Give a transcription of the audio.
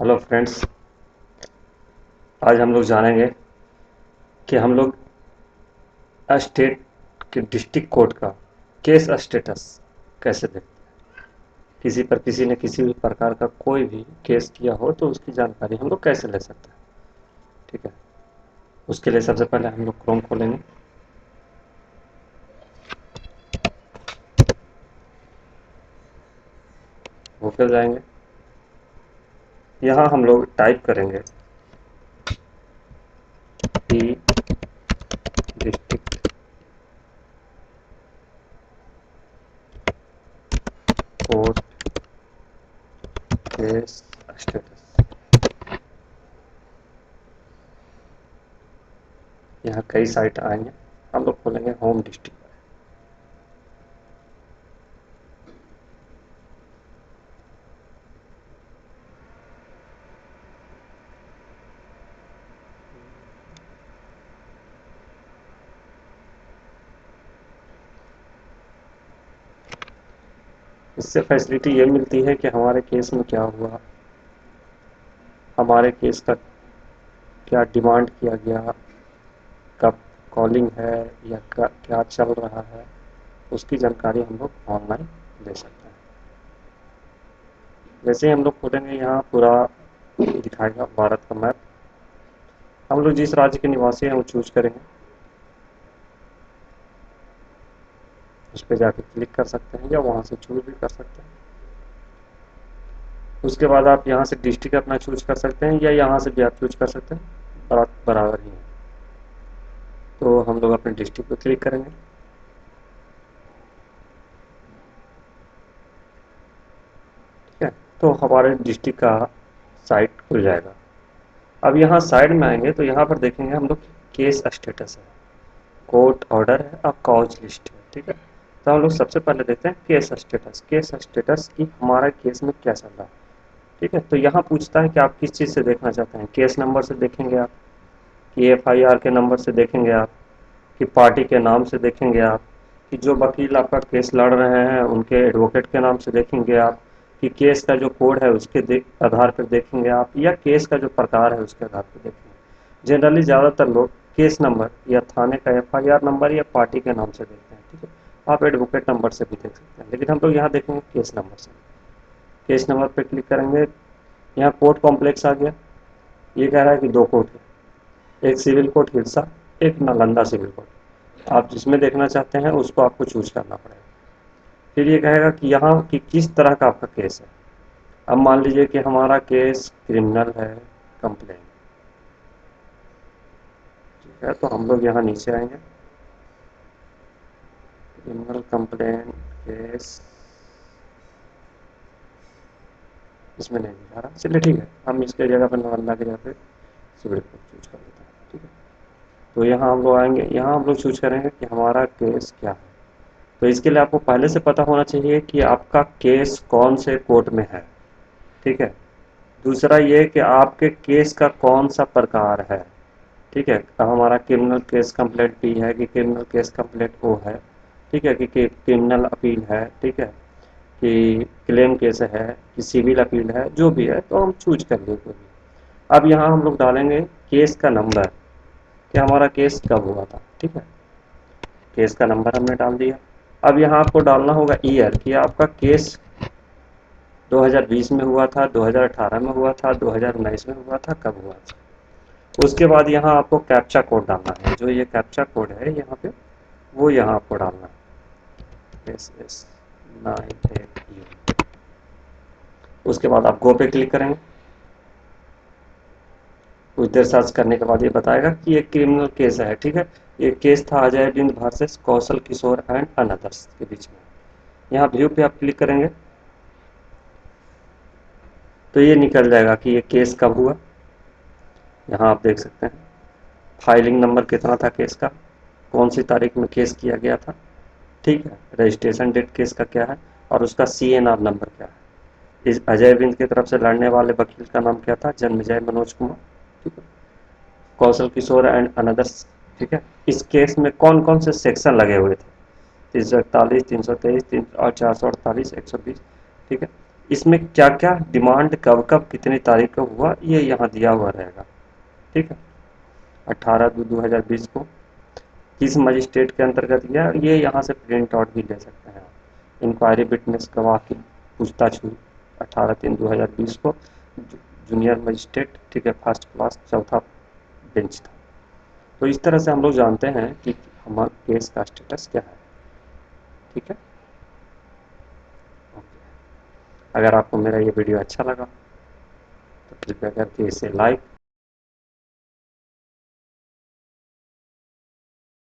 Hello friends. आज हम लोग जानेंगे कि हम लोग स्टेट के डिस्ट्रिक्ट कोर्ट का केस स्टेटस कैसे देखते हैं। किसी पर किसी ने किसी भी प्रकार का कोई भी केस किया हो तो उसकी जानकारी हम लोग कैसे ले सकते हैं। ठीक है, उसके लिए सबसे पहले हम लोग क्रोम खोलेंगे। गूगल जाएंगे। यहाँ हम लोग टाइप करेंगे कि डिस्ट्रिक्ट कोर्ट केस स्टेटस। यहाँ कई साइट आएंगे, हम लोग खोलेंगे होम डिस्ट्रिक्ट। इससे फैसिलिटी ये मिलती है कि हमारे केस में क्या हुआ, हमारे केस का क्या डिमांड किया गया, कब कॉलिंग है या क्या चल रहा है, उसकी जानकारी हम लोग ऑनलाइन ले सकते हैं। जैसे ही हम लोग खोलेंगे यहाँ पूरा दिखाएगा भारत का मैप। हम लोग जिस राज्य के निवासी हैं वो चूज करेंगे, उस पर जाके क्लिक कर सकते हैं या वहाँ से चूज भी कर सकते हैं। उसके बाद आप यहाँ से डिस्ट्रिक्ट अपना चूज कर सकते हैं या यहाँ से भी आप चूज कर सकते हैं, बराबर ही है। तो हम लोग अपने डिस्ट्रिक्ट पर क्लिक करेंगे। ठीक है, तो हमारे डिस्ट्रिक्ट का साइट खुल जाएगा। अब यहाँ साइड में आएंगे तो यहाँ पर देखेंगे हम लोग केस स्टेटस है, कोर्ट ऑर्डर है और काउच लिस्ट है। ठीक है, तो हम लोग सबसे पहले देखते हैं केस स्टेटस। केस स्टेटस की हमारा केस में क्या चल रहा है। ठीक है, तो यहाँ पूछता है कि आप किस चीज़ से देखना चाहते हैं। केस नंबर से देखेंगे आप, कि एफआईआर के नंबर से देखेंगे आप, कि पार्टी के नाम से देखेंगे आप, कि जो वकील आपका केस लड़ रहे हैं उनके एडवोकेट के नाम से देखेंगे आप, कि केस का जो कोड है उसके आधार पर देखेंगे आप, या केस का जो प्रकार है उसके आधार पर देखेंगे। जनरली ज़्यादातर लोग केस नंबर या थाने का एफआईआर नंबर या पार्टी के नाम से देखते हैं। ठीक है, आप एडवोकेट नंबर से भी देख सकते हैं, लेकिन हम लोग यहाँ देखेंगे केस नंबर से। केस नंबर पर क्लिक करेंगे। यहाँ कोर्ट कॉम्प्लेक्स आ गया। ये कह रहा है कि दो कोर्ट है, एक सिविल कोर्ट हिरसा, एक नालंदा सिविल कोर्ट। आप जिसमें देखना चाहते हैं उसको आपको चूज करना पड़ेगा। फिर ये कहेगा कि यहाँ कि किस तरह का आपका केस है। अब मान लीजिए कि हमारा केस क्रिमिनल है, कंप्लेन। ठीक है, तो हम लोग यहाँ नीचे आएंगे, क्रिमिनल कंप्लेन केस। इसमें नहीं दिखा रहा, चलिए ठीक है, हम इसके जगह पर नालंदा की जगह पे सिविल कोर्ट चूज कर लेते हैं। ठीक है, तो यहाँ हम लोग आएंगे, यहाँ हम लोग चूज करेंगे कि हमारा केस क्या है। तो इसके लिए आपको पहले से पता होना चाहिए कि आपका केस कौन से कोर्ट में है। ठीक है, दूसरा ये कि आपके केस का कौन सा प्रकार है। ठीक है, हमारा क्रिमिनल केस कंप्लेंट बी है कि क्रिमिनल केस कंप्लेंट ओ है। ठीक है, कि क्रिमिनल अपील है। ठीक है, कि क्लेम केस है, कि सिविल अपील है, जो भी है तो हम चूज कर लेंगे कोई भी। अब यहाँ हम लोग डालेंगे केस का नंबर, कि हमारा केस कब हुआ था। ठीक है, केस का नंबर हमने डाल दिया। अब यहाँ आपको डालना होगा ईयर, कि आपका केस 2020 में हुआ था, 2018 में हुआ था, 2019 में हुआ था, कब हुआ था। उसके बाद यहाँ आपको कैप्चा कोड डालना है। जो ये कैप्चा कोड है यहाँ पे, वो यहाँ आपको डालना है, SS98U। उसके बाद आप गो पे क्लिक करेंगे। कुछ देर सर्च करने के बाद ये बताएगा कि ये क्रिमिनल केस है। ठीक है, ये केस था Ajay Bind versus Kaushal Kishore and others के बीच में। यहाँ व्यू पे आप क्लिक करेंगे तो ये निकल जाएगा कि ये केस कब हुआ। यहाँ आप देख सकते हैं फाइलिंग नंबर कितना था केस का, कौन सी तारीख में केस किया गया था। ठीक है, रजिस्ट्रेशन डेट केस का क्या है, और उसका CNR नंबर क्या है। इस अजय बिंद की तरफ से लड़ने वाले वकील का नाम क्या था, जन्मजय मनोज कुमार। ठीक है, कौशल किशोर एंड अनदर्स। ठीक है, इस केस में कौन कौन से सेक्शन लगे हुए थे, 341, 323, 448, 120। ठीक है, इसमें क्या क्या डिमांड कब कब कितनी तारीख को हुआ ये यहाँ दिया हुआ रहेगा। ठीक है, 18/2/2020 को किस मजिस्ट्रेट के अंतर्गत गया, ये यहाँ से प्रिंट आउट भी ले सकते हैं आप। इंक्वायरी विटनेस गवाह की पूछताछ हुई 18/3/2020 को, जूनियर मजिस्ट्रेट, ठीक है, फर्स्ट क्लास, चौथा बेंच था। तो इस तरह से हम लोग जानते हैं कि हमारे केस का स्टेटस क्या है। ठीक है, ओके। अगर आपको मेरा ये वीडियो अच्छा लगा तो कृपया करके इसे लाइक